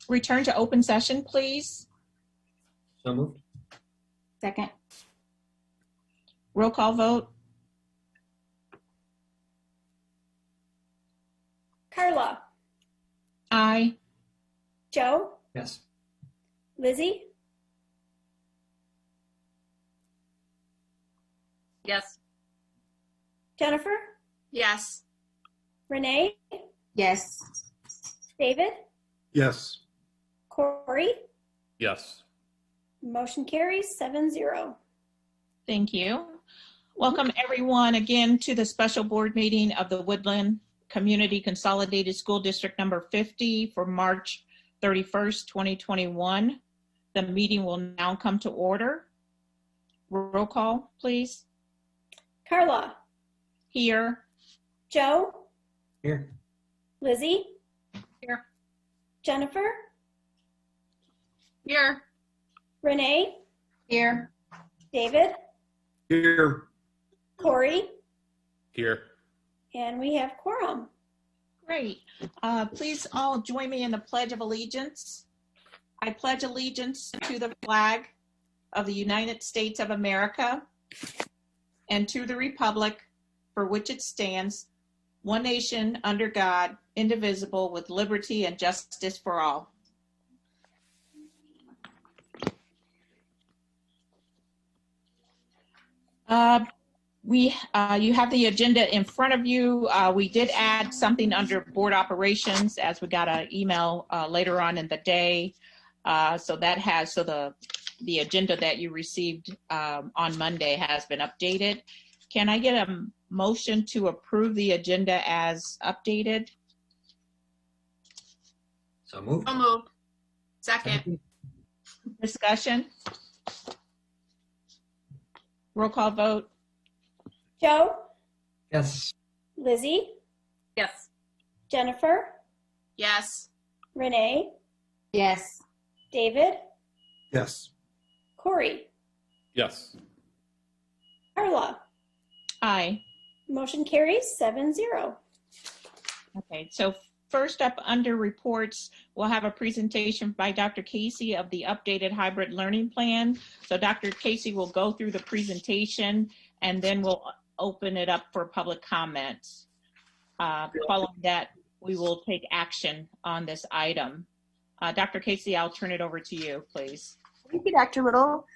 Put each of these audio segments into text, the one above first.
return to open session, please? So moved. Second. Roll call vote. Carla, Aye. Joe, Yes. Lizzie, Yes. Jennifer, Yes. Renee, Yes. David, Yes. Corey. Yes. Motion carries 7-0. Thank you. Welcome everyone again to the special board meeting of the Woodland Community Consolidated School District number 50 for March 31st, 2021. The meeting will now come to order. Roll call, please. Carla, Here. Joe, Here. Lizzie, Here. Jennifer, Here. Renee, Here. David, Here. Corey, Here. and we have quorum. Great. Please all join me in the Pledge of Allegiance. I pledge allegiance to the flag of the United States of America and to the republic for which it stands, one nation under God, indivisible, with liberty and justice for all. You have the agenda in front of you. We did add something under board operations as we got an email later on in the day. So the agenda that you received on Monday has been updated. Can I get a motion to approve the agenda as updated? So moved. So moved. Second. Discussion? Roll call vote. Joe, Yes. Lizzie, Yes. Jennifer, Yes. Renee, Yes. David, Yes. Corey, Yes. Carla. Aye. Motion carries 7-0. Okay, so first up under reports, we'll have a presentation by Dr. Casey of the updated hybrid learning plan. So Dr. Casey will go through the presentation and then we'll open it up for public comments. Following that, we will take action on this item. Dr. Casey, I'll turn it over to you, please. Thank you, Dr. Riddle.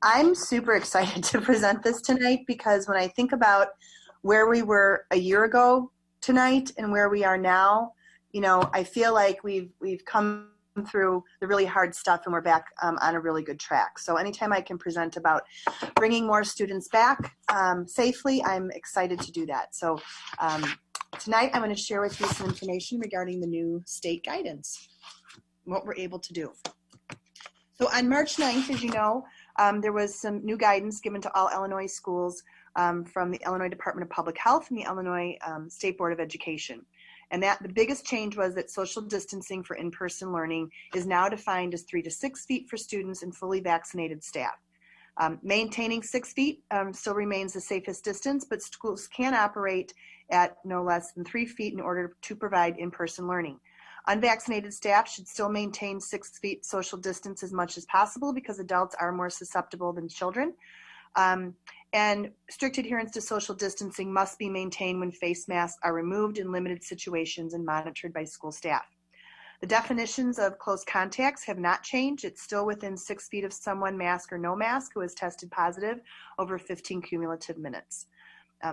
I'm super excited to present this tonight because when I think about where we were a year ago tonight and where we are now, you know, I feel like we've come through the really hard stuff and we're back on a really good track. So anytime I can present about bringing more students back safely, I'm excited to do that. So tonight I'm going to share with you some information regarding the new state guidance, what we're able to do. So on March 9th, as you know, there was some new guidance given to all Illinois schools from the Illinois Department of Public Health and the Illinois State Board of Education. And that the biggest change was that social distancing for in-person learning is now defined as 3 to 6 feet for students and fully vaccinated staff. Maintaining 6 feet still remains the safest distance, but schools can operate at no less than 3 feet in order to provide in-person learning. Unvaccinated staff should still maintain 6 feet social distance as much as possible because adults are more susceptible than children. And strict adherence to social distancing must be maintained when face masks are removed in limited situations and monitored by school staff. The definitions of close contacts have not changed. It's still within 6 feet of someone, mask or no mask, who has tested positive over 15 cumulative minutes.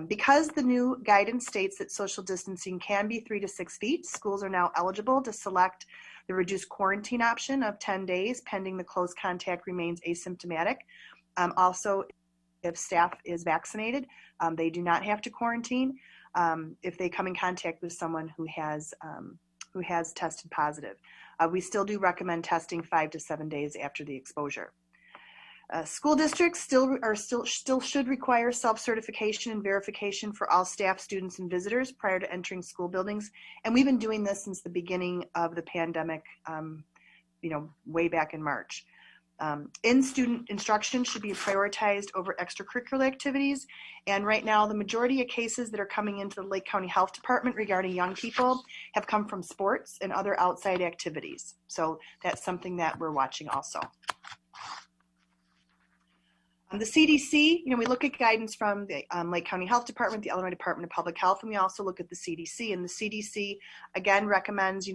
Because the new guidance states that social distancing can be 3 to 6 feet, schools are now eligible to select the reduced quarantine option of 10 days pending the close contact remains asymptomatic. Also, if staff is vaccinated, they do not have to quarantine if they come in contact with someone who has tested positive. We still do recommend testing 5 to 7 days after the exposure. School districts still should require self-certification and verification for all staff, students, and visitors prior to entering school buildings. And we've been doing this since the beginning of the pandemic, way back in March. In-student instruction should be prioritized over extracurricular activities. And right now, the majority of cases that are coming into the Lake County Health Department regarding young people have come from sports and other outside activities. So that's something that we're watching also. The CDC, we look at guidance from the Lake County Health Department, the Illinois Department of Public Health, and we also look at the CDC. And the CDC, again, recommends,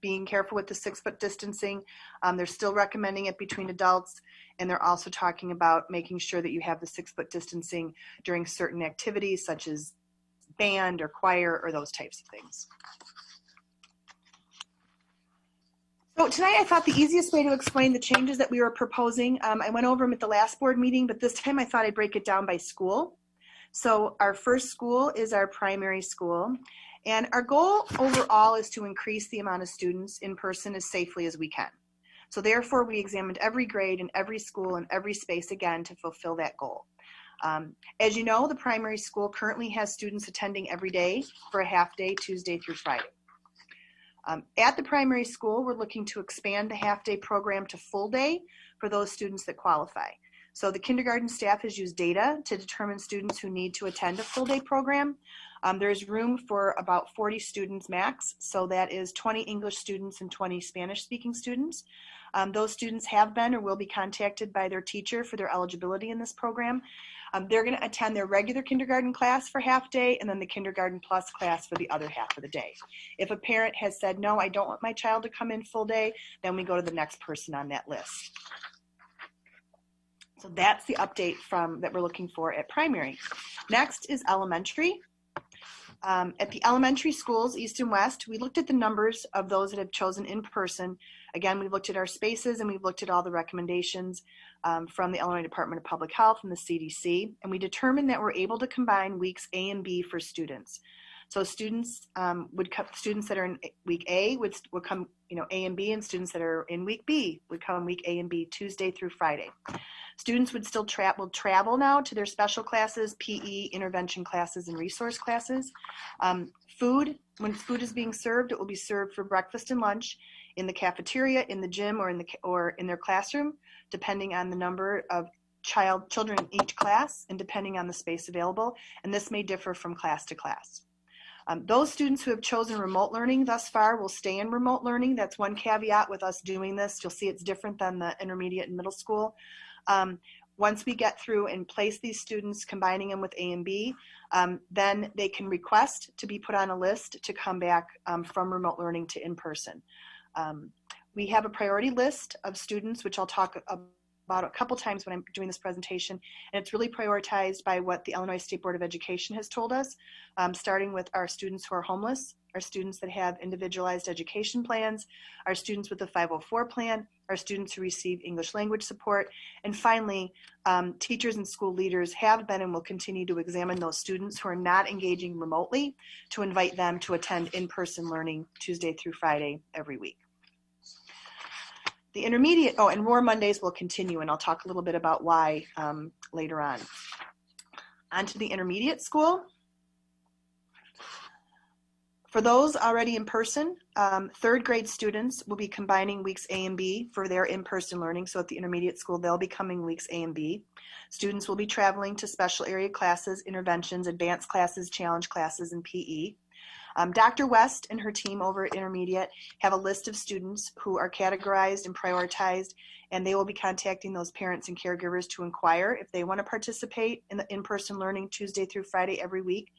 being careful with the 6-foot distancing. They're still recommending it between adults, and they're also talking about making sure that you have the 6-foot distancing during certain activities such as band or choir or those types of things. So tonight I thought the easiest way to explain the changes that we were proposing, I went over them at the last board meeting, but this time I thought I'd break it down by school. So our first school is our primary school. And our goal overall is to increase the amount of students in person as safely as we can. So therefore, we examined every grade and every school and every space again to fulfill that goal. As you know, the primary school currently has students attending every day for a half day, Tuesday through Friday. At the primary school, we're looking to expand the half-day program to full day for those students that qualify. So the kindergarten staff has used data to determine students who need to attend a full-day program. There's room for about 40 students max, so that is 20 English students and 20 Spanish-speaking students. Those students have been or will be contacted by their teacher for their eligibility in this program. They're going to attend their regular kindergarten class for half day and then the kindergarten plus class for the other half of the day. If a parent has said, no, I don't want my child to come in full day, then we go to the next person on that list. So that's the update that we're looking for at primary. Next is elementary. At the elementary schools, East and West, we looked at the numbers of those that have chosen in person. Again, we've looked at our spaces and we've looked at all the recommendations from the Illinois Department of Public Health and the CDC, and we determined that we're able to combine weeks A and B for students. So students students that are in week A would come, A and B, and students that are in week B would come in week A and B, Tuesday through Friday. Students would still travel now to their special classes, PE, intervention classes, and resource classes. Food, when food is being served, it will be served for breakfast and lunch in the cafeteria, in the gym, or in their classroom, depending on the number of children in each class and depending on the space available. And this may differ from class to class. Those students who have chosen remote learning thus far will stay in remote learning. That's one caveat with us doing this. You'll see it's different than the intermediate and middle school. Once we get through and place these students, combining them with A and B, then they can request to be put on a list to come back from remote learning to in-person. We have a priority list of students, which I'll talk about a couple times when I'm doing this presentation, and it's really prioritized by what the Illinois State Board of Education has told us, starting with our students who are homeless, our students that have individualized education plans, our students with the 504 plan, our students who receive English language support, and finally, teachers and school leaders have been and will continue to examine those students who are not engaging remotely to invite them to attend in-person learning Tuesday through Friday every week. The intermediate, and Roar Mondays will continue, and I'll talk a little bit about why later on. On to the intermediate school. For those already in person, third grade students will be combining weeks A and B for their in-person learning. So at the intermediate school, they'll be coming weeks A and B. Students will be traveling to special area classes, interventions, advanced classes, challenge classes, and PE. Dr. West and her team over at Intermediate have a list of students who are categorized and prioritized, and they will be contacting those parents and caregivers to inquire if they want to participate in the in-person learning Tuesday through Friday every week.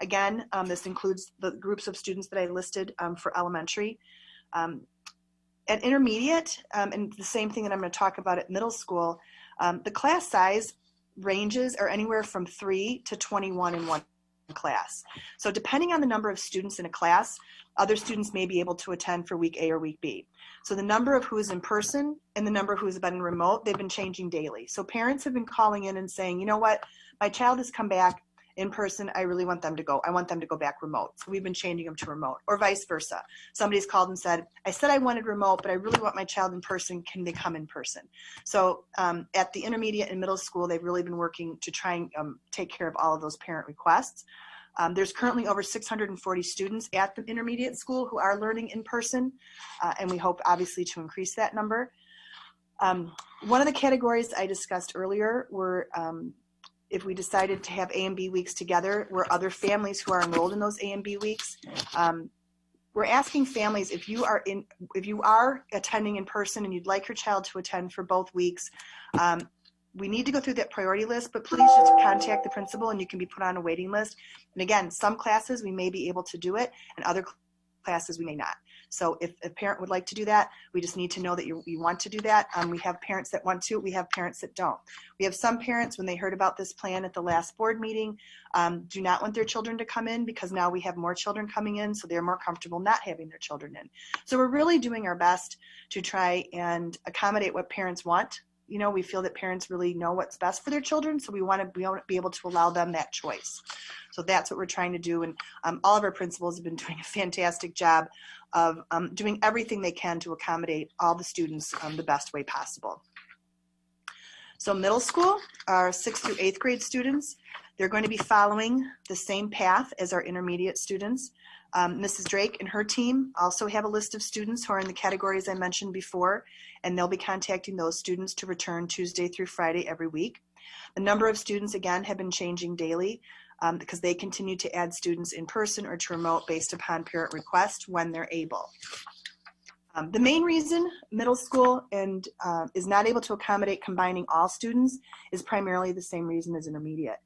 Again, this includes the groups of students that I listed for elementary. At Intermediate, and the same thing that I'm going to talk about at middle school, the class size ranges are anywhere from 3 to 21 in one class. So depending on the number of students in a class, other students may be able to attend for week A or week B. So the number of who is in person and the number who has been remote, they've been changing daily. So parents have been calling in and saying, you know what, my child has come back in person, I really want them to go. I want them to go back remote. So we've been changing them to remote, or vice versa. Somebody's called and said, I said I wanted remote, but I really want my child in person. Can they come in person? So at the intermediate and middle school, they've really been working to try and take care of all of those parent requests. There's currently over 640 students at the intermediate school who are learning in person, and we hope obviously to increase that number. One of the categories I discussed earlier were if we decided to have A and B weeks together, were other families who are enrolled in those A and B weeks. We're asking families, if you are attending in person and you'd like your child to attend for both weeks, we need to go through that priority list, but please just contact the principal and you can be put on a waiting list. And again, some classes we may be able to do it and other classes we may not. So if a parent would like to do that, we just need to know that you want to do that. We have parents that want to, we have parents that don't. We have some parents, when they heard about this plan at the last board meeting, do not want their children to come in because now we have more children coming in, so they're more comfortable not having their children in. So we're really doing our best to try and accommodate what parents want. You know, we feel that parents really know what's best for their children, so we want to be able to allow them that choice. So that's what we're trying to do, and all of our principals have been doing a fantastic job of doing everything they can to accommodate all the students the best way possible. So middle school, our 6th through 8th grade students, they're going to be following the same path as our intermediate students. Mrs. Drake and her team also have a list of students who are in the categories I mentioned before, and they'll be contacting those students to return Tuesday through Friday every week. The number of students, again, have been changing daily because they continue to add students in person or to remote based upon parent request when they're able. The main reason middle school is not able to accommodate combining all students is primarily the same reason as intermediate.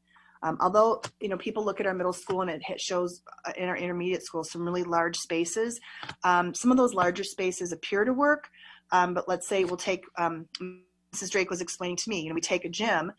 Although, you know, people look at our middle school and it shows in our intermediate school some really large spaces. Some of those larger spaces appear to work, but let's say we'll take, Mrs. Drake was explaining to me, you know, we take a gym,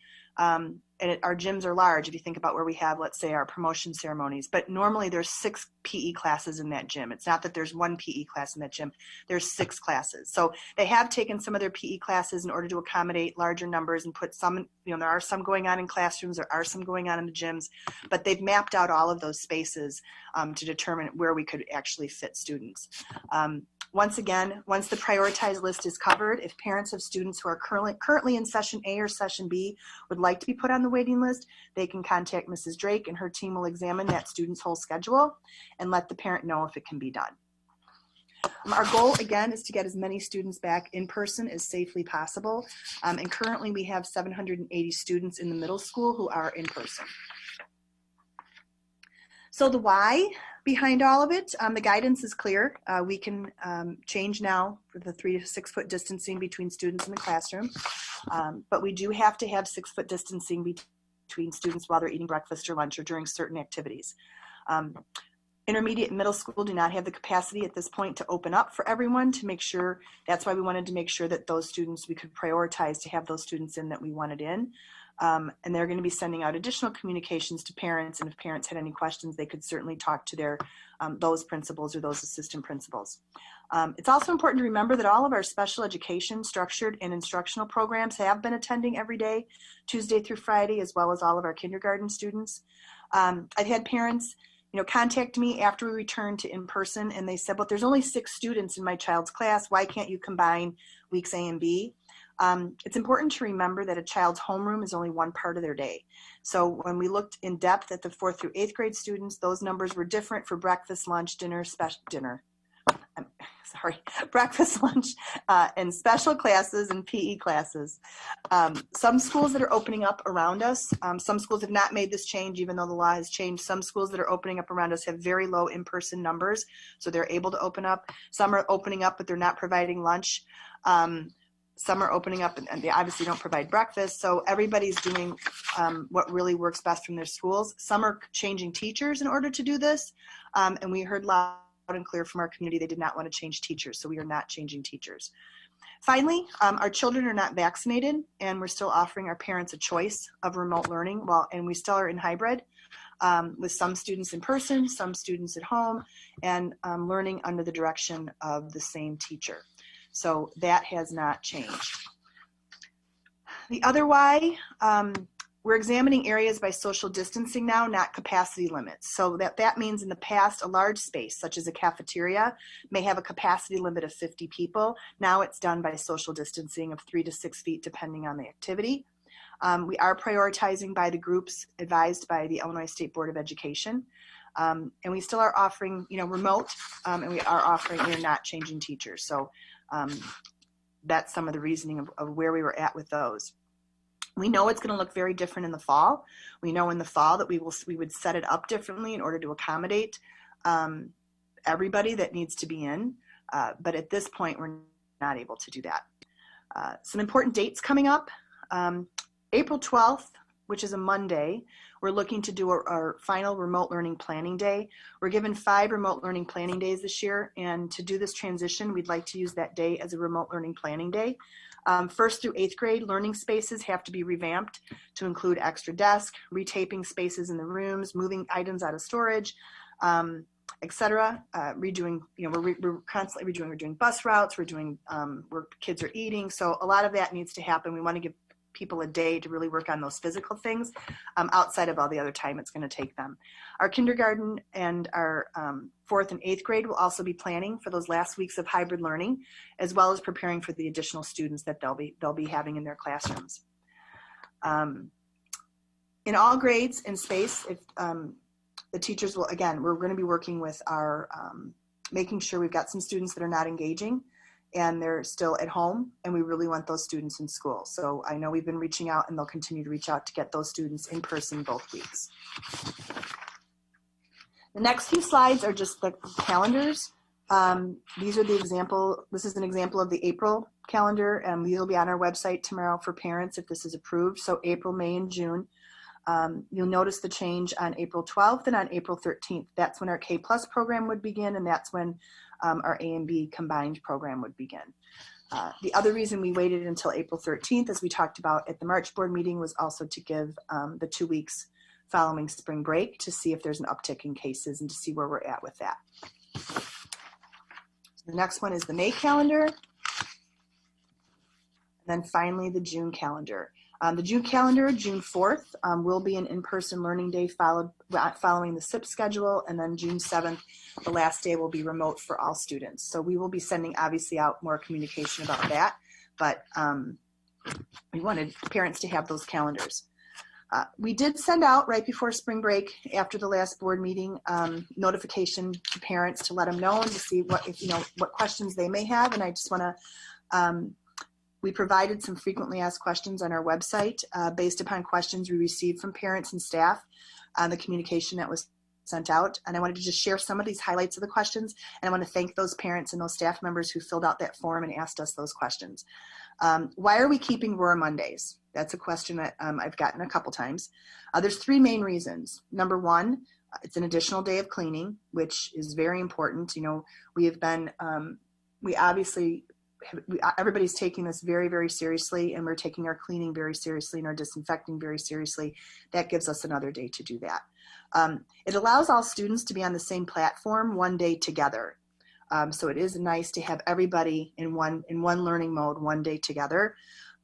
and our gyms are large if you think about where we have, let's say, our promotion ceremonies, but normally there's 6 PE classes in that gym. It's not that there's 1 PE class in that gym, there's 6 classes. So they have taken some of their PE classes in order to accommodate larger numbers and put some, you know, there are some going on in classrooms, there are some going on in the gyms, but they've mapped out all of those spaces to determine where we could actually fit students. Once again, once the prioritized list is covered, if parents of students who are currently in session A or session B would like to be put on the waiting list, they can contact Mrs. Drake and her team will examine that student's whole schedule and let the parent know if it can be done. Our goal, again, is to get as many students back in person as safely possible. And currently we have 780 students in the middle school who are in person. So the why behind all of it, the guidance is clear. We can change now for the 3 to 6 foot distancing between students in the classroom, but we do have to have 6 foot distancing between students while they're eating breakfast or lunch or during certain activities. Intermediate and middle school do not have the capacity at this point to open up for everyone to make sure. That's why we wanted to make sure that those students, we could prioritize to have those students in that we wanted in. And they're going to be sending out additional communications to parents, and if parents had any questions, they could certainly talk to their those principals or those assistant principals. It's also important to remember that all of our special education structured and instructional programs have been attending every day, Tuesday through Friday, as well as all of our kindergarten students. I've had parents, you know, contact me after we returned to in-person, and they said, well, there's only 6 students in my child's class. Why can't you combine weeks A and B? It's important to remember that a child's homeroom is only one part of their day. So when we looked in depth at the 4th through 8th grade students, those numbers were different for breakfast, lunch, breakfast, lunch, and special classes and PE classes. Some schools that are opening up around us, some schools have not made this change even though the law has changed. Some schools that are opening up around us have very low in-person numbers, so they're able to open up. Some are opening up, but they're not providing lunch. Some are opening up and they obviously don't provide breakfast. So everybody's doing what really works best from their schools. Some are changing teachers in order to do this. And we heard loud and clear from our community they did not want to change teachers. So we are not changing teachers. Finally, our children are not vaccinated and we're still offering our parents a choice of remote learning. And we still are in hybrid with some students in person, some students at home, and learning under the direction of the same teacher. So that has not changed. The other why, we're examining areas by social distancing now, not capacity limits. So that means in the past, a large space, such as a cafeteria, may have a capacity limit of 50 people. Now it's done by social distancing of 3 to 6 feet, depending on the activity. We are prioritizing by the groups advised by the Illinois State Board of Education. And we still are offering, remote, and we are not changing teachers. So that's some of the reasoning of where we were at with those. We know it's going to look very different in the fall. We know in the fall that we would set it up differently in order to accommodate everybody that needs to be in. But at this point, we're not able to do that. Some important dates coming up. April 12th, which is a Monday, we're looking to do our final remote learning planning day. We're given 5 remote learning planning days this year, and to do this transition, we'd like to use that day as a remote learning planning day. 1st through 8th grade learning spaces have to be revamped to include extra desk, retaping spaces in the rooms, moving items out of storage, etc. Redoing, we're constantly redoing. We're doing bus routes. We're doing where kids are eating. So a lot of that needs to happen. We want to give people a day to really work on those physical things outside of all the other time it's going to take them. Our kindergarten and our 4th and 8th grade will also be planning for those last weeks of hybrid learning, as well as preparing for the additional students that they'll be having in their classrooms. In all grades in space, if the teachers will, again, we're going to be working with our, making sure we've got some students that are not engaging and they're still at home, and we really want those students in school. So I know we've been reaching out, and they'll continue to reach out to get those students in person both weeks. The next few slides are just the calendars. These are the example, this is an example of the April calendar, and these will be on our website tomorrow for parents if this is approved. So April, May, and June. You'll notice the change on April 12th and on April 13th. That's when our K+ program would begin, and that's when our A and B combined program would begin. The other reason we waited until April 13th, as we talked about at the March board meeting, was also to give the 2 weeks following spring break to see if there's an uptick in cases and to see where we're at with that. The next one is the May calendar. And then finally, the June calendar. The June calendar, June 4th, will be an in-person learning day following the SIP schedule, and then June 7th, the last day will be remote for all students. So we will be sending, obviously, out more communication about that, but we wanted parents to have those calendars. We did send out right before spring break, after the last board meeting, notification to parents to let them know and to see what questions they may have, and I just want to we provided some frequently asked questions on our website based upon questions we received from parents and staff on the communication that was sent out. And I wanted to just share some of these highlights of the questions. And I want to thank those parents and those staff members who filled out that form and asked us those questions. Why are we keeping Roar Mondays? That's a question that I've gotten a couple times. There's 3 main reasons. Number 1, it's an additional day of cleaning, which is very important. We have been, everybody's taking this very, very seriously, and we're taking our cleaning very seriously and our disinfecting very seriously. That gives us another day to do that. It allows all students to be on the same platform one day together. So it is nice to have everybody in one learning mode one day together.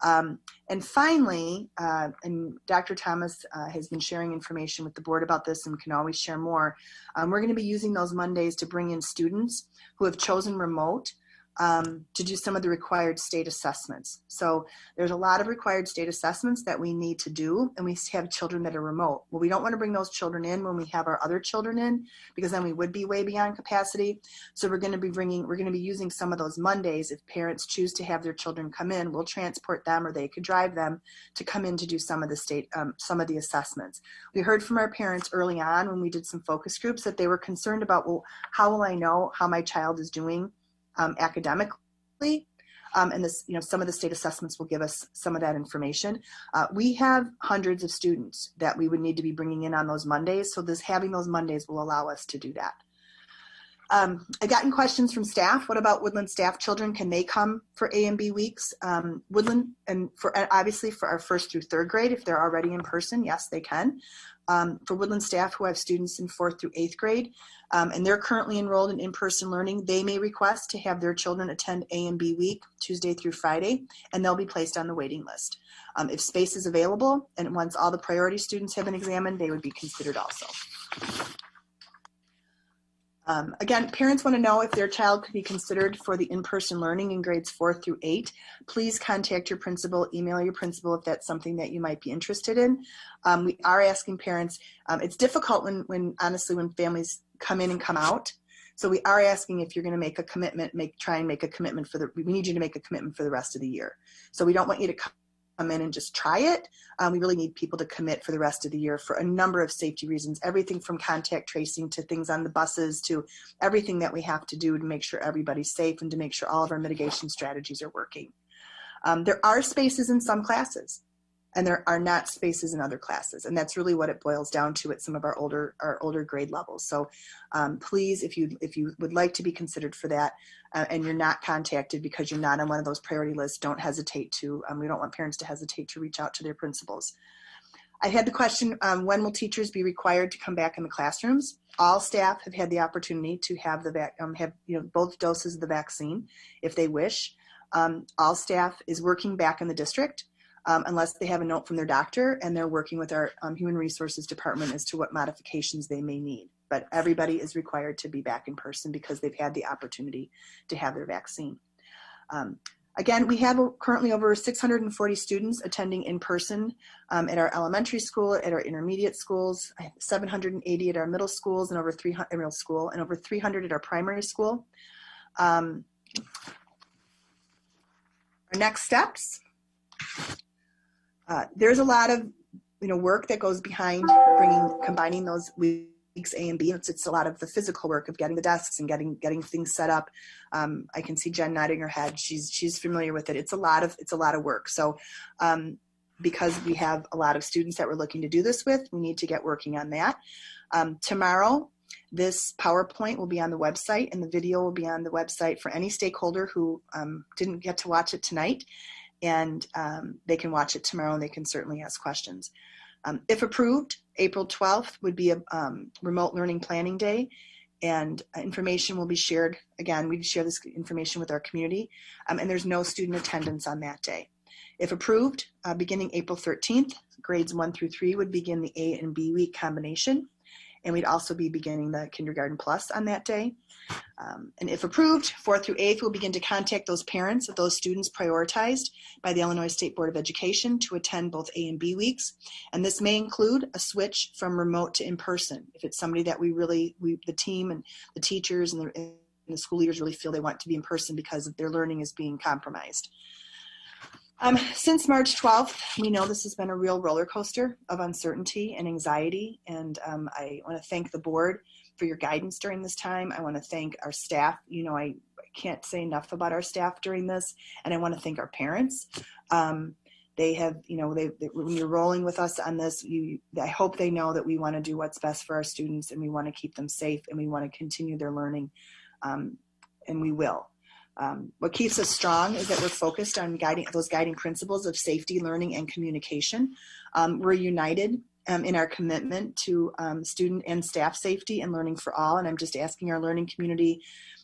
And finally, and Dr. Thomas has been sharing information with the board about this and can always share more. We're going to be using those Mondays to bring in students who have chosen remote to do some of the required state assessments. So there's a lot of required state assessments that we need to do, and we have children that are remote. Well, we don't want to bring those children in when we have our other children in, because then we would be way beyond capacity. So we're going to be using some of those Mondays. If parents choose to have their children come in, we'll transport them, or they could drive them to come in to do some of the assessments. We heard from our parents early on when we did some focus groups that they were concerned about, well, how will I know how my child is doing academically, and this, some of the state assessments will give us some of that information. We have hundreds of students that we would need to be bringing in on those Mondays, so having those Mondays will allow us to do that. I've gotten questions from staff. What about Woodland staff children? Can they come for A and B weeks? Woodland, and obviously for our 1st through 3rd grade, if they're already in person, yes, they can. For Woodland staff who have students in 4th through 8th grade, and they're currently enrolled in in-person learning, they may request to have their children attend A and B week, Tuesday through Friday, and they'll be placed on the waiting list. If space is available, and once all the priority students have been examined, they would be considered also. Again, parents want to know if their child could be considered for the in-person learning in grades 4 through 8. Please contact your principal, email your principal if that's something that you might be interested in. We are asking parents, it's difficult when honestly, when families come in and come out. So we are asking if you're going to make a commitment, try and make a commitment we need you to make a commitment for the rest of the year. So we don't want you to come in and just try it. We really need people to commit for the rest of the year for a number of safety reasons, everything from contact tracing to things on the buses to everything that we have to do to make sure everybody's safe and to make sure all of our mitigation strategies are working. There are spaces in some classes, and there are not spaces in other classes. And that's really what it boils down to at some of our older grade levels. So please, if you would like to be considered for that and you're not contacted because you're not on one of those priority lists, don't hesitate to, we don't want parents to hesitate to reach out to their principals. I had the question, when will teachers be required to come back in the classrooms? All staff have had the opportunity to have both doses of the vaccine if they wish. All staff is working back in the district. Unless they have a note from their doctor, and they're working with our Human Resources Department as to what modifications they may need. But everybody is required to be back in person because they've had the opportunity to have their vaccine. Again, we have currently over 640 students attending in person at our elementary school, at our intermediate schools, 780 at our middle schools, and over 300 at our primary school. Our next steps. There's a lot of work that goes behind combining those weeks A and B. It's a lot of the physical work of getting the desks and getting things set up. I can see Jen nodding her head. She's familiar with it. It's a lot of work. So because we have a lot of students that we're looking to do this with, we need to get working on that. Tomorrow, this PowerPoint will be on the website, and the video will be on the website for any stakeholder who didn't get to watch it tonight. And they can watch it tomorrow, and they can certainly ask questions. If approved, April 12th would be a remote learning planning day, and information will be shared. Again, we share this information with our community, and there's no student attendance on that day. If approved, beginning April 13th, grades 1 through 3 would begin the A and B week combination, and we'd also be beginning the Kindergarten Plus on that day. And if approved, 4th through 8th, we'll begin to contact those parents of those students prioritized by the Illinois State Board of Education to attend both A and B weeks. And this may include a switch from remote to in-person. If it's somebody that the team and the teachers and the school leaders really feel they want to be in person because their learning is being compromised. Since March 12th, we know this has been a real roller coaster of uncertainty and anxiety. And I want to thank the board for your guidance during this time. I want to thank our staff. I can't say enough about our staff during this. And I want to thank our parents. They have, when you're rolling with us on this, I hope they know that we want to do what's best for our students, and we want to keep them safe, and we want to continue their learning, and we will. What keeps us strong is that we're focused on those guiding principles of safety, learning, and communication. We're united in our commitment to student and staff safety and learning for all. And I'm just asking our learning community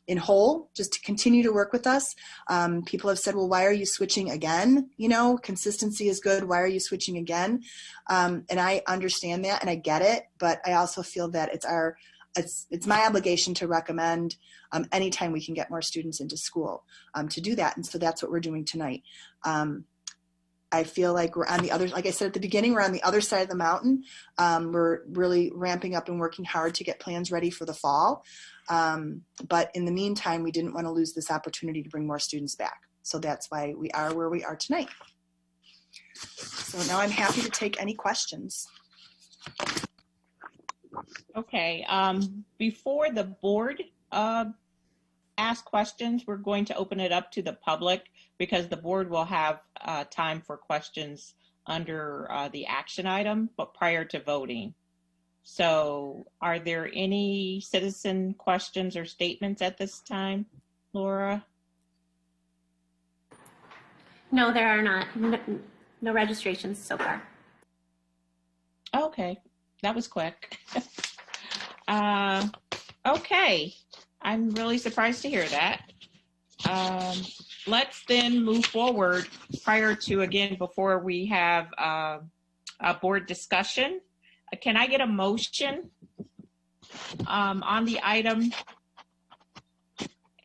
in whole just to continue to work with us. People have said, well, why are you switching again? Consistency is good. Why are you switching again? And I understand that and I get it, but I also feel that it's my obligation to recommend anytime we can get more students into school to do that. And so that's what we're doing tonight. I feel like we're on the other, like I said at the beginning, we're on the other side of the mountain. We're really ramping up and working hard to get plans ready for the fall. But in the meantime, we didn't want to lose this opportunity to bring more students back. So that's why we are where we are tonight. So now I'm happy to take any questions. Okay, before the board ask questions, we're going to open it up to the public because the board will have time for questions under the action item, but prior to voting. So are there any citizen questions or statements at this time, Laura? No, there are not. No registrations so far. Okay, that was quick. Okay, I'm really surprised to hear that. Let's then move forward before we have a board discussion. Can I get a motion on the item?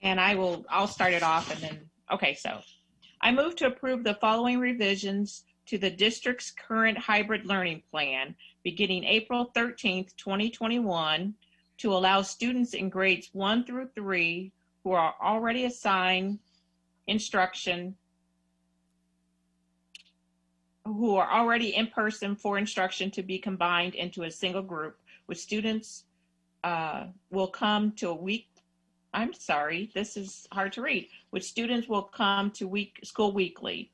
And I'll start it off and then, okay, so I move to approve the following revisions to the district's current hybrid learning plan beginning April 13th, 2021 to allow students in grades 1 through 3 who are already assigned instruction, who are already in person for instruction, to be combined into a single group, with students will come to a week. I'm sorry, this is hard to read. Which students will come to school weekly,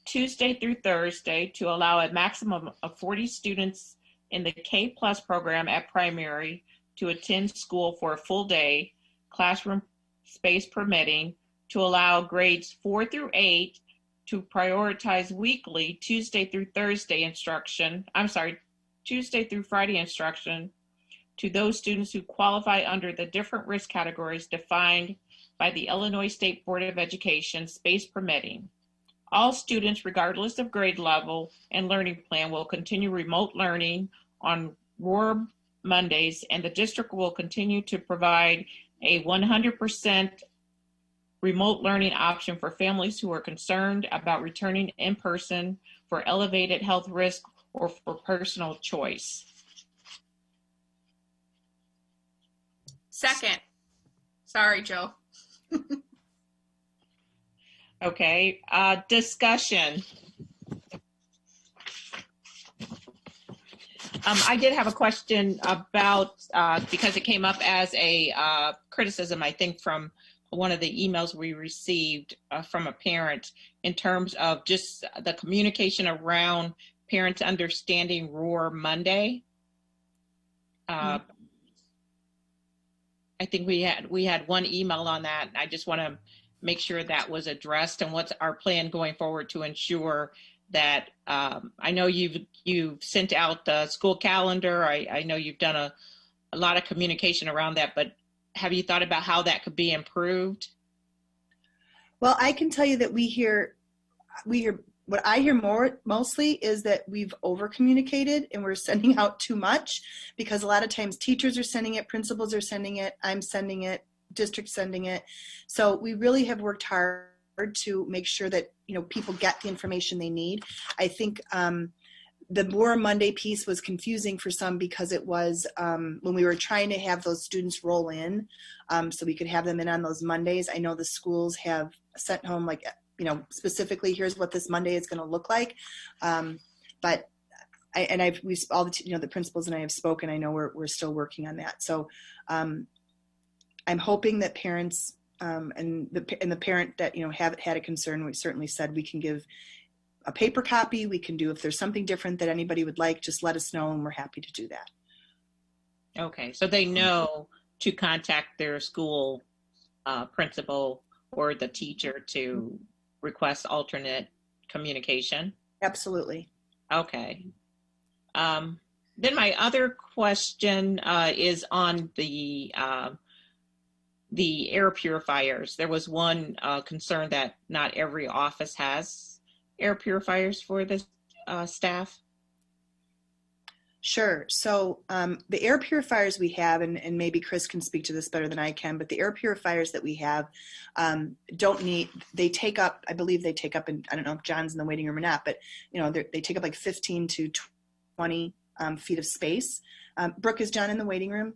Tuesday through Thursday, to allow a maximum of 40 students in the K+ program at primary to attend school for a full day, classroom space permitting, to allow grades 4 through 8 to prioritize weekly Tuesday through Thursday instruction. Tuesday through Friday instruction to those students who qualify under the different risk categories defined by the Illinois State Board of Education, space permitting. All students, regardless of grade level and learning plan, will continue remote learning on Roar Mondays, and the district will continue to provide a 100% remote learning option for families who are concerned about returning in person for elevated health risk or for personal choice. Second. Sorry, Joe. Okay, discussion. I did have a question about, because it came up as a criticism, I think, from one of the emails we received from a parent, in terms of just the communication around parents understanding Roar Monday. I think we had one email on that. I just want to make sure that was addressed, and what's our plan going forward to ensure that, I know you've sent out the school calendar. I know you've done a lot of communication around that, but have you thought about how that could be improved? Well, I can tell you that we hear what I hear mostly is that we've over communicated and we're sending out too much, because a lot of times teachers are sending it, principals are sending it, I'm sending it, district sending it. So we really have worked hard to make sure that, you know, people get the information they need. I think the Roar Monday piece was confusing for some, because it was when we were trying to have those students roll in, so we could have them in on those Mondays. I know the schools have sent home, like, you know, specifically, here's what this Monday is going to look like. But the principals and I have spoken. I know we're still working on that. So I'm hoping that parents and the parent that, you know, have had a concern, we certainly said we can give a paper copy. We can do, if there's something different that anybody would like, just let us know, and we're happy to do that. Okay, so they know to contact their school principal or the teacher to request alternate communication? Absolutely. Okay. Then my other question is on the air purifiers. There was one concern that not every office has air purifiers for the staff. Sure. So the air purifiers we have, and maybe Chris can speak to this better than I can, but the air purifiers that we have they take up, I believe they take up, and I don't know if John's in the waiting room or not, but you know, they take up like 15 to 20 feet of space. Brooke, is John in the waiting room?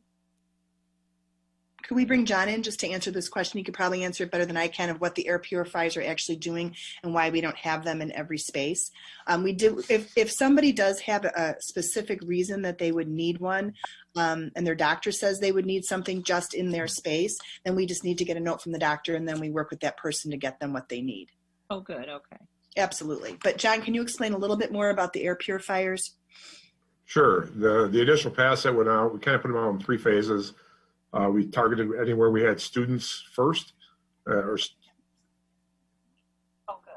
Could we bring John in just to answer this question? He could probably answer it better than I can, of what the air purifiers are actually doing and why we don't have them in every space. We do, if somebody does have a specific reason that they would need one, and their doctor says they would need something just in their space, then we just need to get a note from the doctor, and then we work with that person to get them what they need. Oh, good. Okay. Absolutely. But John, can you explain a little bit more about the air purifiers? Sure. The initial pass that went out, we kind of put them out in 3 phases. We targeted anywhere we had students first. Oh, good. Okay.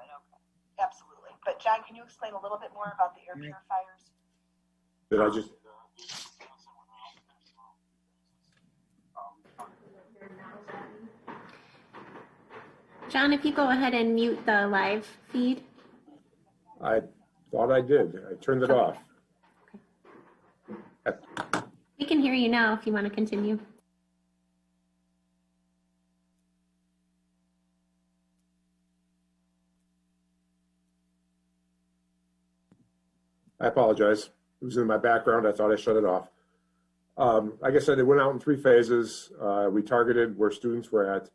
Absolutely. But John, can you explain a little bit more about the air purifiers? Did I just? John, if you go ahead and mute the live feed. I thought I did. I turned it off. We can hear you now if you want to continue. I apologize. It was in my background. I thought I shut it off. Like I said, it went out in 3 phases. We targeted where students were at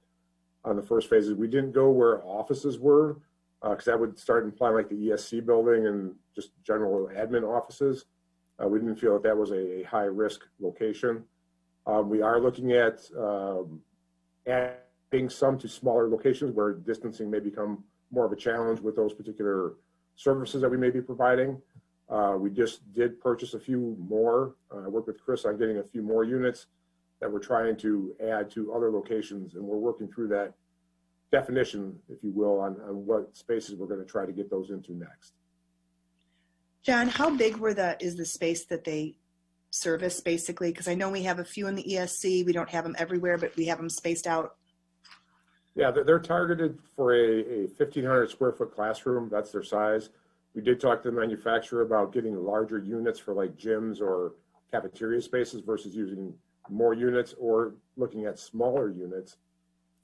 on the first phases. We didn't go where offices were because that would start implying like the ESC building and just general admin offices. We didn't feel that was a high risk location. We are looking at adding some to smaller locations where distancing may become more of a challenge with those particular services that we may be providing. We just did purchase a few more. I worked with Chris on getting a few more units that we're trying to add to other locations, and we're working through that definition, if you will, on what spaces we're going to try to get those into next. John, how big is the space that they service basically? Because I know we have a few in the ESC. We don't have them everywhere, but we have them spaced out. Yeah, they're targeted for a 1,500 square foot classroom. That's their size. We did talk to the manufacturer about getting larger units for like gyms or cafeteria spaces versus using more units or looking at smaller units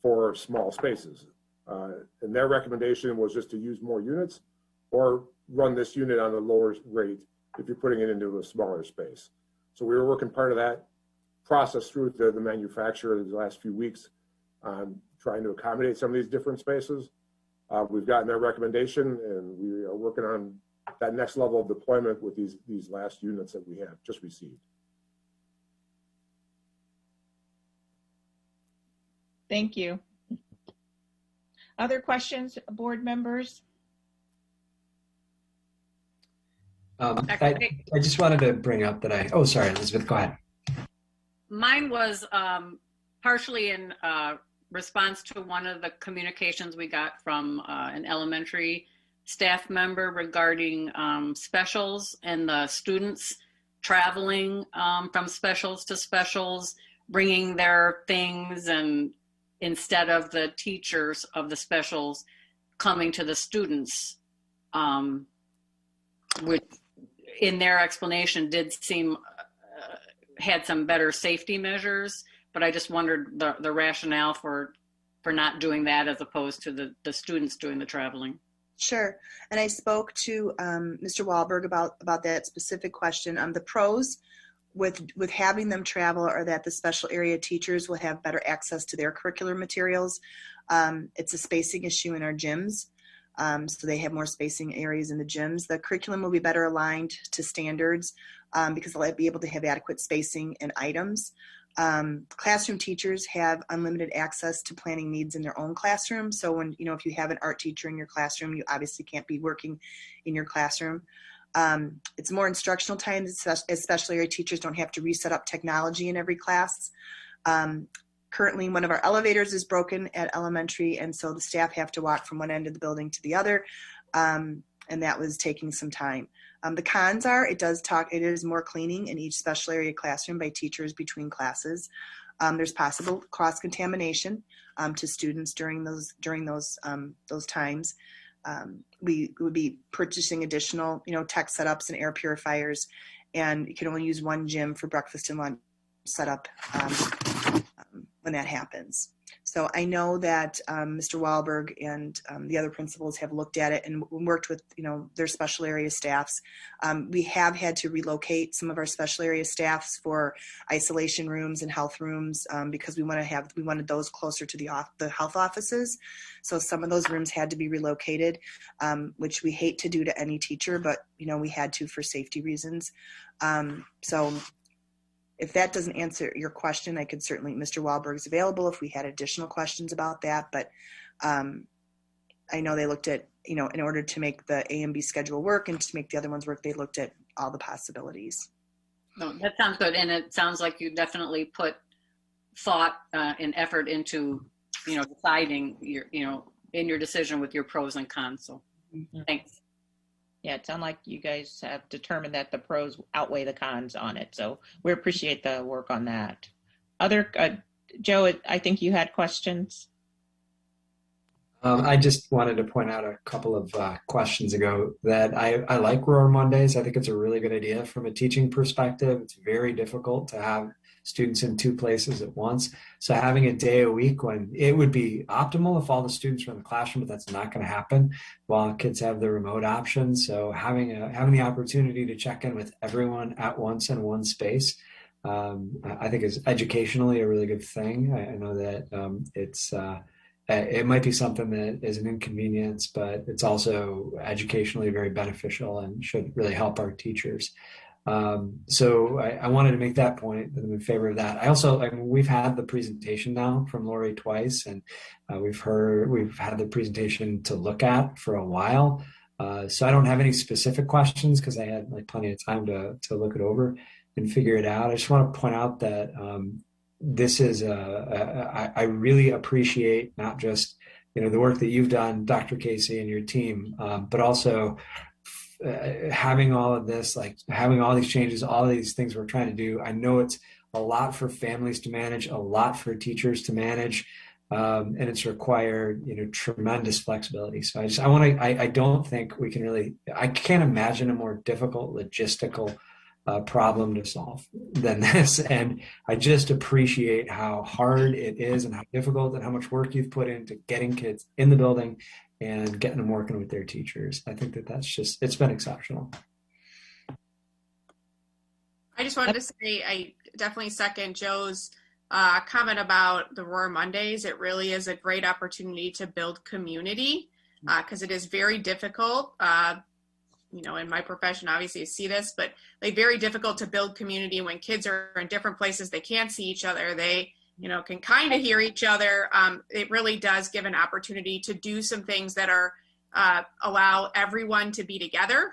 for small spaces. And their recommendation was just to use more units or run this unit on a lower rate if you're putting it into a smaller space. So we were working part of that process through the manufacturer the last few weeks on trying to accommodate some of these different spaces. We've gotten their recommendation, and we are working on that next level of deployment with these last units that we have just received. Thank you. Other questions, board members? I just wanted to bring up that oh, sorry, Elizabeth, go ahead. Mine was partially in response to one of the communications we got from an elementary staff member regarding specials and the students traveling from specials to specials, bringing their things, and instead of the teachers of the specials coming to the students, which in their explanation did seem had some better safety measures, but I just wondered the rationale for not doing that as opposed to the students doing the traveling. Sure. And I spoke to Mr. Wahlberg about that specific question. The pros with having them travel are that the special area teachers will have better access to their curricular materials. It's a spacing issue in our gyms. So they have more spacing areas in the gyms. The curriculum will be better aligned to standards because they'll be able to have adequate spacing and items. Classroom teachers have unlimited access to planning needs in their own classroom. So when, if you have an art teacher in your classroom, you obviously can't be working in your classroom. It's more instructional time, especially our teachers don't have to reset up technology in every class. Currently, one of our elevators is broken at elementary, and so the staff have to walk from one end of the building to the other, and that was taking some time. The cons are it is more cleaning in each special area classroom by teachers between classes. There's possible cross-contamination to students during those times. We would be purchasing additional, tech setups and air purifiers, and you can only use one gym for breakfast and lunch setup when that happens. So I know that Mr. Wahlberg and the other principals have looked at it and worked with, their special area staffs. We have had to relocate some of our special area staffs for isolation rooms and health rooms because we wanted those closer to the health offices. So some of those rooms had to be relocated, which we hate to do to any teacher, but we had to for safety reasons. So if that doesn't answer your question, I could certainly, Mr. Wahlberg is available if we had additional questions about that. But I know they looked at, in order to make the A and B schedule work and to make the other ones work, they looked at all the possibilities. No, that sounds good. And it sounds like you definitely put thought and effort into, deciding in your decision with your pros and cons. So thanks. Yeah, it sounds like you guys have determined that the pros outweigh the cons on it. So we appreciate the work on that. Joe, I think you had questions. I just wanted to point out a couple of questions ago that I like Roar Mondays. I think it's a really good idea from a teaching perspective. It's very difficult to have students in 2 places at once. So having a day a week when it would be optimal if all the students were in the classroom, but that's not going to happen while kids have the remote option. So having the opportunity to check in with everyone at once in one space I think is educationally a really good thing. I know that it might be something that is an inconvenience, but it's also educationally very beneficial and should really help our teachers. So I wanted to make that point that I'm in favor of that. We've had the presentation now from Lori twice, and we've had the presentation to look at for a while. So I don't have any specific questions because I had plenty of time to look it over and figure it out. I just want to point out that this is I really appreciate not just the work that you've done, Dr. Casey, and your team, but also having all of this, having all these changes, all of these things we're trying to do. I know it's a lot for families to manage, a lot for teachers to manage, and it's required tremendous flexibility. So I don't think we can really. I can't imagine a more difficult logistical problem to solve than this, and I just appreciate how hard it is and how difficult and how much work you've put into getting kids in the building and getting them working with their teachers. I think it's been exceptional. I just wanted to say I definitely second Joe's comment about the Roar Mondays. It really is a great opportunity to build community because it is very difficult. In my profession, obviously, I see this, but very difficult to build community when kids are in different places. They can't see each other. They, can kind of hear each other. It really does give an opportunity to do some things that are allow everyone to be together,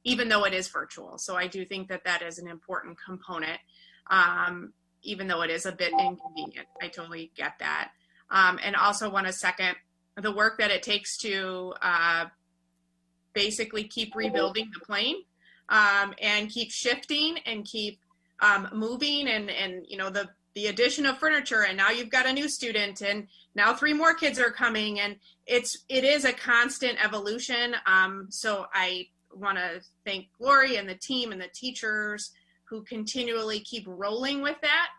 even though it is virtual. So I do think that is an important component, even though it is a bit inconvenient. I totally get that. And also want to second the work that it takes to basically keep rebuilding the plane and keep shifting and keep moving and the addition of furniture, and now you've got a new student and now 3 more kids are coming, and it is a constant evolution. So I want to thank Lori and the team and the teachers who continually keep rolling with that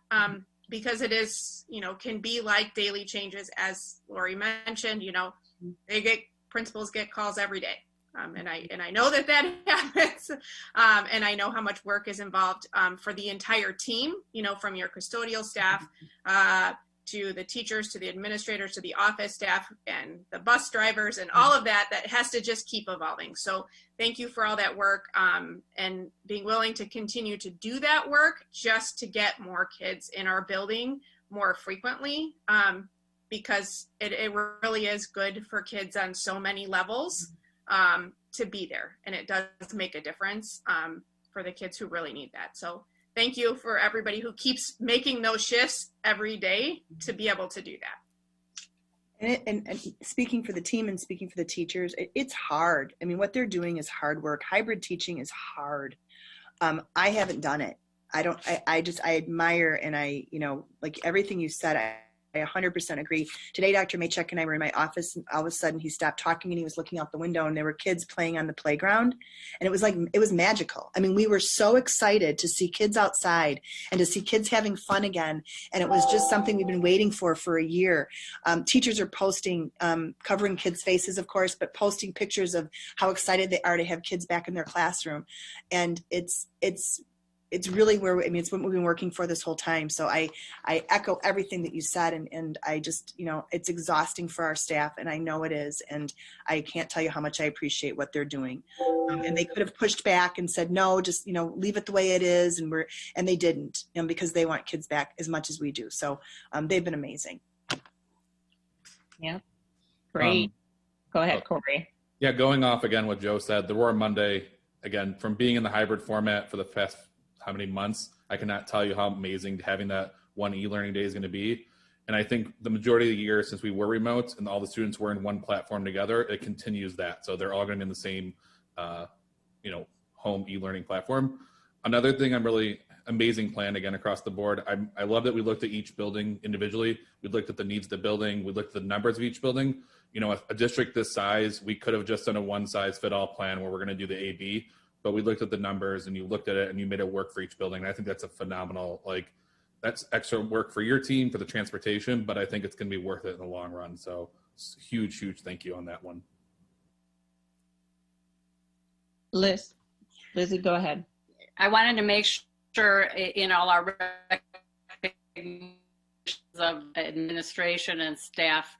because it is, can be like daily changes, as Lori mentioned. Principals get calls every day. And I know that happens, and I know how much work is involved for the entire team, from your custodial staff to the teachers, to the administrators, to the office staff, and the bus drivers, and all of that has to just keep evolving. So thank you for all that work and being willing to continue to do that work just to get more kids in our building more frequently, because it really is good for kids on so many levels. To be there, and it does make a difference for the kids who really need that. So thank you for everybody who keeps making those shifts every day to be able to do that. And speaking for the team and speaking for the teachers, it's hard. I mean, what they're doing is hard work. Hybrid teaching is hard. I haven't done it. I admire, and like everything you said, I 100% agree. Today, Dr. Maychek and I were in my office, and all of a sudden he stopped talking and he was looking out the window, and there were kids playing on the playground. And it was magical. I mean, we were so excited to see kids outside and to see kids having fun again. And it was just something we've been waiting for a year. Teachers are posting, covering kids' faces, of course, but posting pictures of how excited they are to have kids back in their classroom. And it's really it's what we've been working for this whole time. So I echo everything that you said, and I just, it's exhausting for our staff, and I know it is, and I can't tell you how much I appreciate what they're doing. And they could have pushed back and said, no, just, leave it the way it is, and they didn't, because they want kids back as much as we do. So they've been amazing. Yeah, great. Go ahead, Corey. Yeah, going off again what Joe said, the Roar Monday, again, from being in the hybrid format for the past how many months, I cannot tell you how amazing having that one e-learning day is going to be. And I think the majority of the year since we were remote and all the students were in one platform together, it continues that. So they're all going to be in the same, home e-learning platform. Another thing I'm really amazing plan again across the board. I love that we looked at each building individually. We looked at the needs of the building. We looked at the numbers of each building. A district this size, we could have just done a one size fit all plan where we're going to do the A/B. But we looked at the numbers and you looked at it and you made it work for each building. And I think that's a phenomenal, that's extra work for your team, for the transportation, but I think it's going to be worth it in the long run. So huge, huge thank you on that one. Lizzie, go ahead. I wanted to make sure in all our recognitions of administration and staff,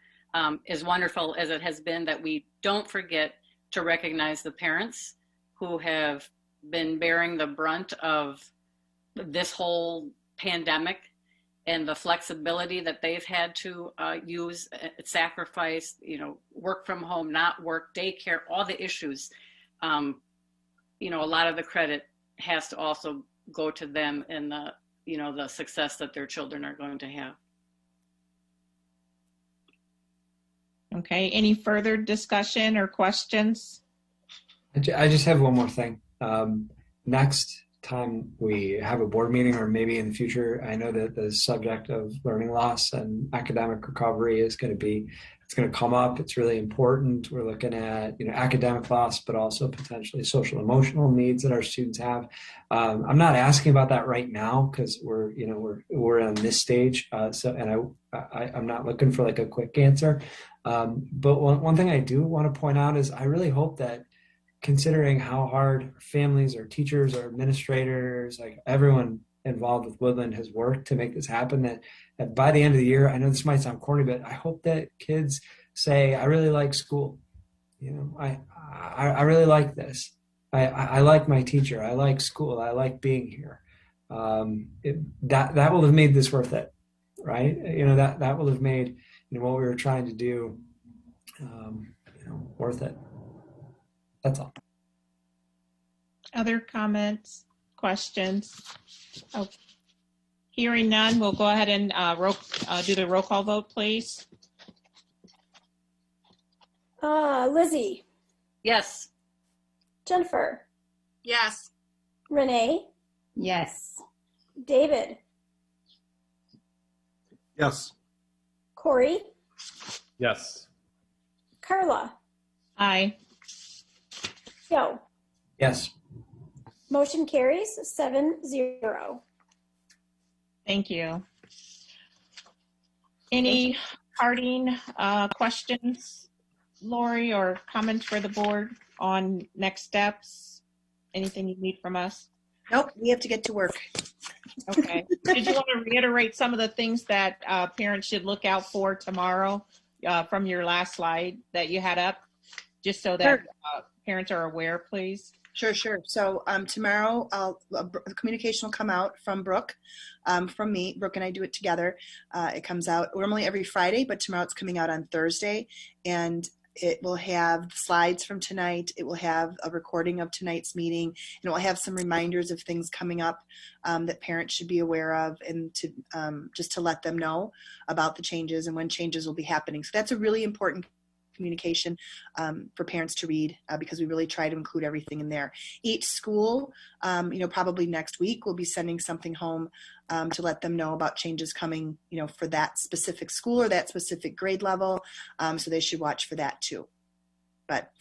as wonderful as it has been, that we don't forget to recognize the parents who have been bearing the brunt of this whole pandemic and the flexibility that they've had to use, sacrifice, work from home, not work, daycare, all the issues. A lot of the credit has to also go to them and the success that their children are going to have. Okay, any further discussion or questions? I just have one more thing. Next time we have a board meeting, or maybe in the future, I know that the subject of learning loss and academic recovery is going to come up. It's really important. We're looking at academic loss, but also potentially social emotional needs that our students have. I'm not asking about that right now because we're on this stage. I'm not looking for like a quick answer. But one thing I do want to point out is I really hope that, considering how hard families or teachers or administrators, like everyone involved with Woodland has worked to make this happen, that by the end of the year, I know this might sound corny, but I hope that kids say, I really like school. I really like this. I like my teacher. I like school. I like being here. That will have made this worth it, right? That will have made what we were trying to do, worth it. That's all. Other comments, questions? Oh, hearing none, we'll go ahead and do the roll call vote, please. Lizzie, Yes. Jennifer, Yes. Renee, Yes. David, Yes. Corey, Yes. Carla, Aye. Joe. Yes. Motion carries 7-0. Thank you. Any parting questions, Lori, or comments for the board on next steps? Anything you need from us? Nope, we have to get to work. Okay. Did you want to reiterate some of the things that parents should look out for tomorrow from your last slide that you had up, just so that parents are aware, please? Sure. So tomorrow, the communication will come out from Brooke, from me. Brooke and I do it together. It comes out normally every Friday, but tomorrow it's coming out on Thursday. And it will have slides from tonight. It will have a recording of tonight's meeting, and it will have some reminders of things coming up that parents should be aware of, and to just to let them know about the changes and when changes will be happening. So that's a really important communication for parents to read, because we really try to include everything in there. Each school, probably next week, will be sending something home to let them know about changes coming, for that specific school or that specific grade level. So they should watch for that too. But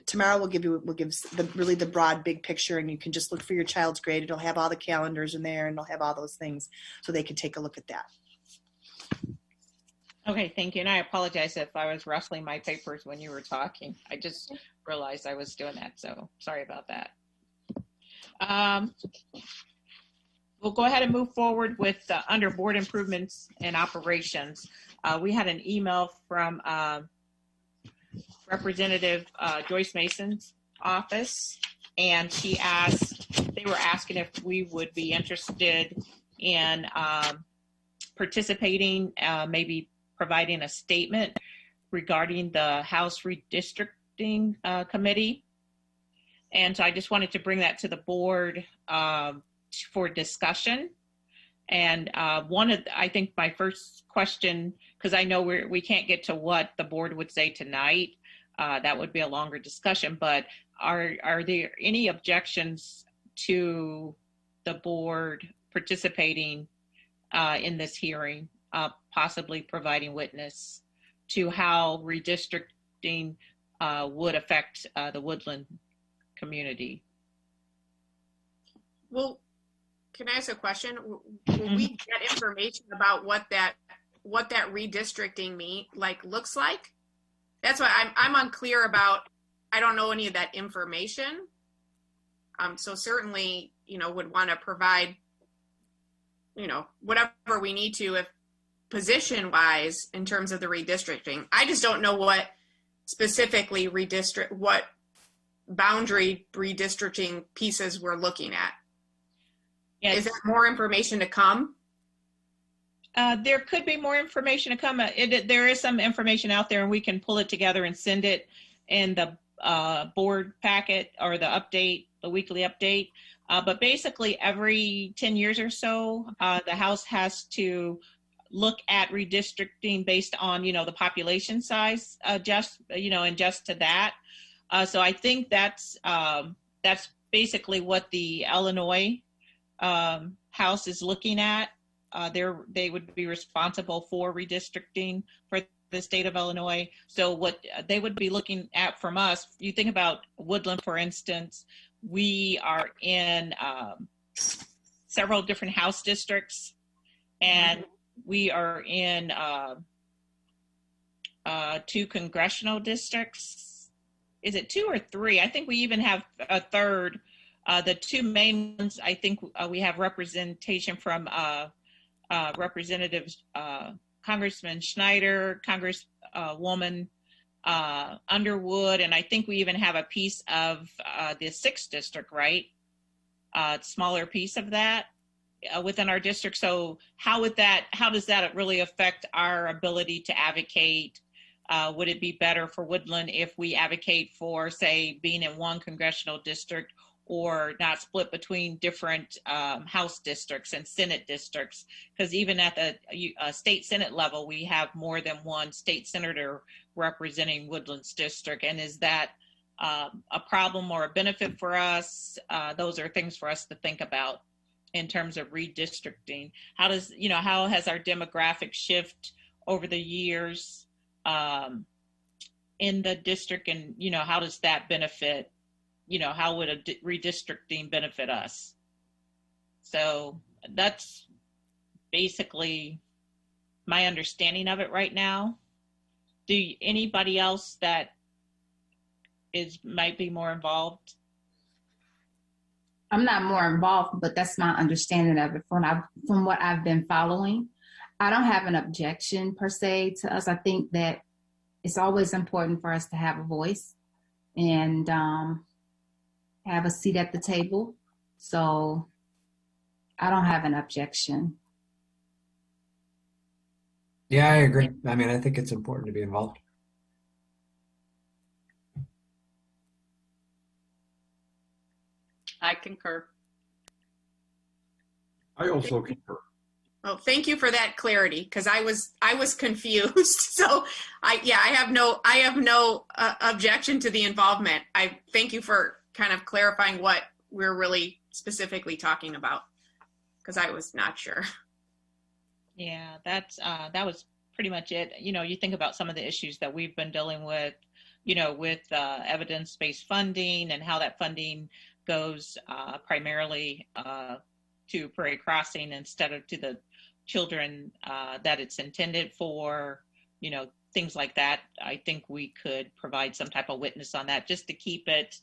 tomorrow we'll give the broad big picture, and you can just look for your child's grade. It'll have all the calendars in there, and it'll have all those things, so they can take a look at that. Okay, thank you. And I apologize if I was rustling my papers when you were talking. I just realized I was doing that, so sorry about that. We'll go ahead and move forward with under board improvements and operations. We had an email from Representative Joyce Mason's office, and they were asking if we would be interested in participating, maybe providing a statement regarding the House Redistricting Committee. And so I just wanted to bring that to the board for discussion. And I think my first question, because I know we can't get to what the board would say tonight, that would be a longer discussion, but are there any objections to the board participating in this hearing, possibly providing witness to how redistricting would affect the Woodland community? Well, can I ask a question? Will we get information about what that redistricting looks like? That's why I'm unclear about. I don't know any of that information. So certainly, would want to provide whatever we need to, if position wise in terms of the redistricting. I just don't know what specifically what boundary redistricting pieces we're looking at. Yes. Is there more information to come? There could be more information to come. There is some information out there, and we can pull it together and send it in the board packet or the weekly update. But basically, every 10 years or so, the House has to look at redistricting based on, the population size, and just to that. So I think that's basically what the Illinois House is looking at. They would be responsible for redistricting for the state of Illinois. So what they would be looking at from us, you think about Woodland, for instance, we are in several different House districts, and we are in 2 congressional districts. Is it 2 or 3? I think we even have a third. The 2 main ones, I think we have representation from Representatives Congressman Schneider, Congresswoman Underwood, and I think we even have a piece of the 6th district, right? Smaller piece of that within our district. So how does that really affect our ability to advocate? Would it be better for Woodland if we advocate for, say, being in 1 congressional district, or not split between different House districts and Senate districts? Because even at the state Senate level, we have more than 1 state senator representing Woodland's district. And is that a problem or a benefit for us? Those are things for us to think about in terms of redistricting. How has our demographic shift over the years in the district, and how does that benefit? How would a redistricting benefit us? So that's basically my understanding of it right now. Do anybody else that might be more involved? I'm not more involved, but that's my understanding of it from what I've been following. I don't have an objection per se to us. I think that it's always important for us to have a voice and have a seat at the table. So I don't have an objection. Yeah, I agree. I mean, I think it's important to be involved. I concur. I also concur. Oh, thank you for that clarity, because I was confused. So I have no objection to the involvement. I thank you for kind of clarifying what we're really specifically talking about, because I was not sure. Yeah, that was pretty much it. You think about some of the issues that we've been dealing with, with evidence-based funding, and how that funding goes primarily to Prairie Crossing instead of to the children that it's intended for, things like that. I think we could provide some type of witness on that, just to keep it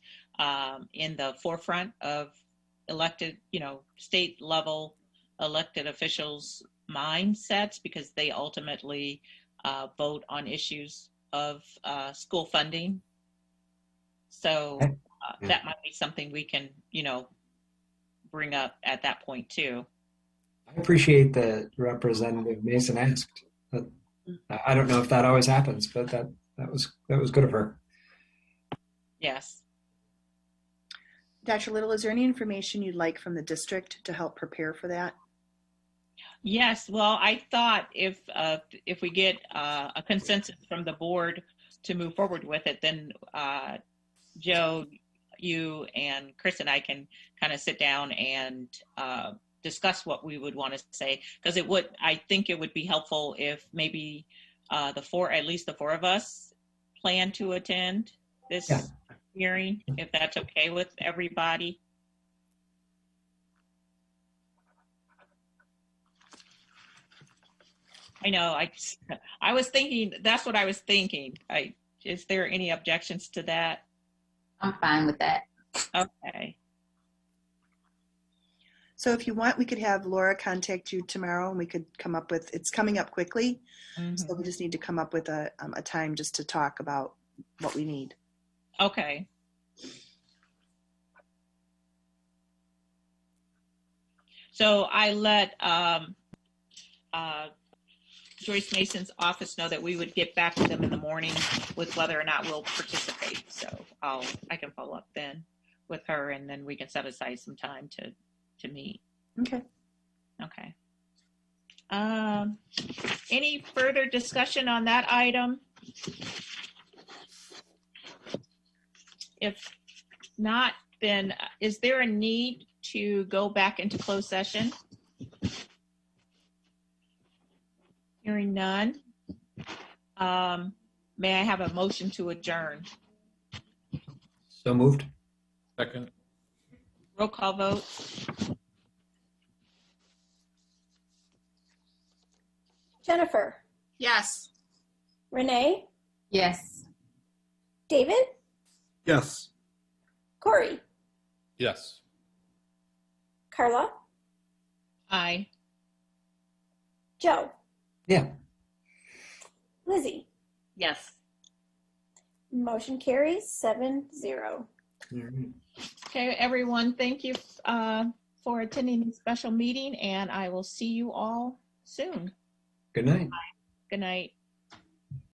in the forefront of elected, state level elected officials' mindsets, because they ultimately vote on issues of school funding. So that might be something we can, bring up at that point too. I appreciate that Representative Mason asked. I don't know if that always happens, but that was good of her. Yes. Dr. Little, is there any information you'd like from the district to help prepare for that? Yes. Well, I thought if we get a consensus from the board to move forward with it, then Joe, you and Chris and I can kind of sit down and discuss what we would want to say, because I think it would be helpful if maybe at least the 4 of us plan to attend this hearing, if that's okay with everybody. I know, I was thinking, that's what I was thinking. Is there any objections to that? I'm fine with that. Okay. So if you want, we could have Laura contact you tomorrow and we could come up with, it's coming up quickly. So we just need to come up with a time just to talk about what we need. Okay. So I let Joyce Mason's office know that we would get back to them in the morning with whether or not we'll participate. So I can follow up then with her, and then we can set aside some time to meet. Okay. Okay. Any further discussion on that item? If not, then is there a need to go back into closed session? Hearing none. May I have a motion to adjourn? So moved. Second. Roll call vote. Jennifer, Yes. Renee, Yes. David, Yes. Corey, Yes. Carla, Aye. Joe, Yeah. Lizzie. Yes. Motion carries 7-0. All right. Okay, everyone, thank you for attending this special meeting, and I will see you all soon. Good night. Good night.